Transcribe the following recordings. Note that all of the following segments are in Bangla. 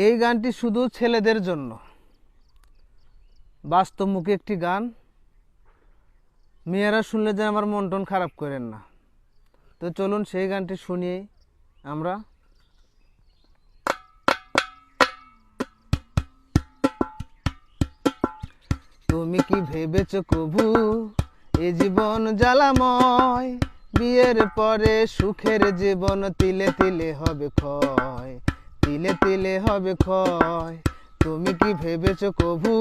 এই গানটি শুধু ছেলেদের জন্য, বাস্তবমুখী একটি গান। মেয়েরা শুনলে যেন আমার মন টন খারাপ করেন না। তো চলুন সেই গানটি শুনি আমরা। তুমি কি ভেবেছ কবু এ জীবন জ্বালাময়, বিয়ের পরে সুখের জীবন তিলে তিলে হবে ক্ষয়, তিলে তিলে হবে ক্ষয়। তুমি কি ভেবেছ কবু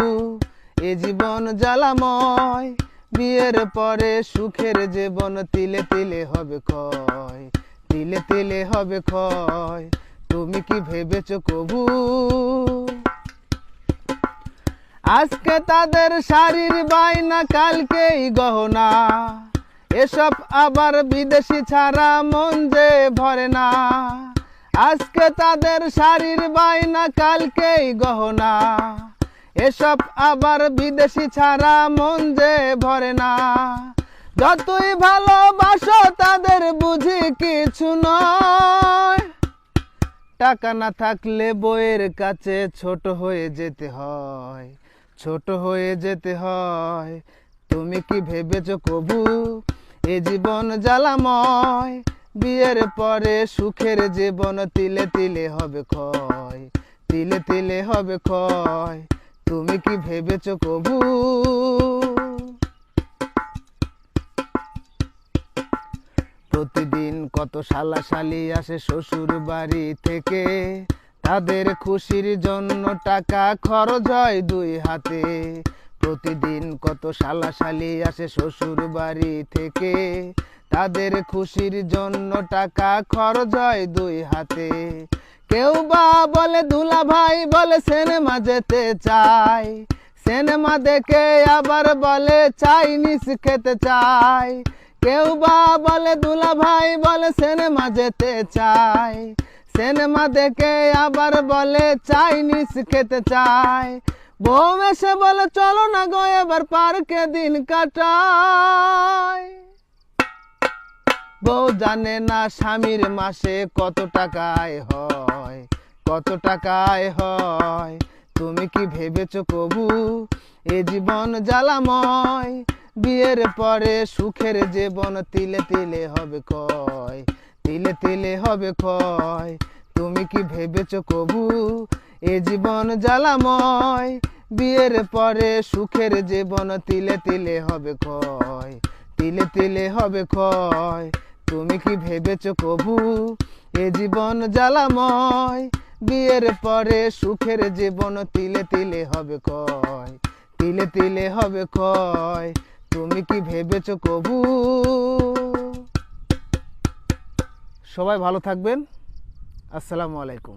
এ জীবন জ্বালাময়, বিয়ের পরে সুখের জীবন তিলে তিলে হবে ক্ষয়, তিলে তিলে হবে ক্ষয়। তুমি কি ভেবেছ কবু আজকে তাদের শাড়ির বায়না কালকেই গহনা, এসব আবার বিদেশি ছাড়া মন যে ভরে না। আজকে তাদের শাড়ির বায়না কালকেই গহনা, এসব আবার বিদেশি ছাড়া মন যে ভরে না। যতই ভালোবাসো তাদের বুঝি কিছু নয়, টাকা না থাকলে বইয়ের কাছে ছোট হয়ে যেতে হয়, ছোট হয়ে যেতে হয়। তুমি কি ভেবেছ কবু এ জীবন জ্বালাময়, বিয়ের পরে সুখের জীবন তিলে তিলে হবে ক্ষয়, তিলে তিলে হবে ক্ষয়। তুমি কি ভেবেছ কবু প্রতিদিন কত শালাশালি আসে শ্বশুর বাড়ি থেকে, তাদের খুশির জন্য টাকা খরচ হয় দুই হাতে। প্রতিদিন কত শালাশালি আসে শ্বশুর বাড়ি থেকে, তাদের খুশির জন্য টাকা খরচ হয় দুই হাতে। কেউ বা বলে দুলা ভাই বলে সিনেমা যেতে চায়, সিনেমা দেখে আবার বলে চাইনিজ খেতে চায়। কেউ বা বলে দুলা ভাই বলে সিনেমা যেতে চায়, সিনেমা দেখে আবার বলে চাইনিজ খেতে চায়। বউ এসে বলে চলো না গো এবার পার্কে দিন কাটাই। বউ জানে না স্বামীর মাসে কত টাকা আয় হয়, কত টাকা আয় হয়। তুমি কি ভেবেছ কবু এ জীবন জ্বালাময়, বিয়ের পরে সুখের জীবন তিলে তিলে হবে ক্ষয়, তিলে তিলে হবে ক্ষয়। তুমি কি ভেবেছ কবু এ জীবন জ্বালাময়, বিয়ের পরে সুখের জীবন তিলে তিলে হবে ক্ষয়, তিলে তিলে হবে ক্ষয়। তুমি কি ভেবেছ কবু এ জীবন জ্বালাময়, বিয়ের পরে সুখের জীবন তিলে তিলে হবে ক্ষয়, তিলে তিলে হবে ক্ষয়। তুমি কি ভেবেছ কবু। সবাই ভালো থাকবেন। আসসালামু আলাইকুম।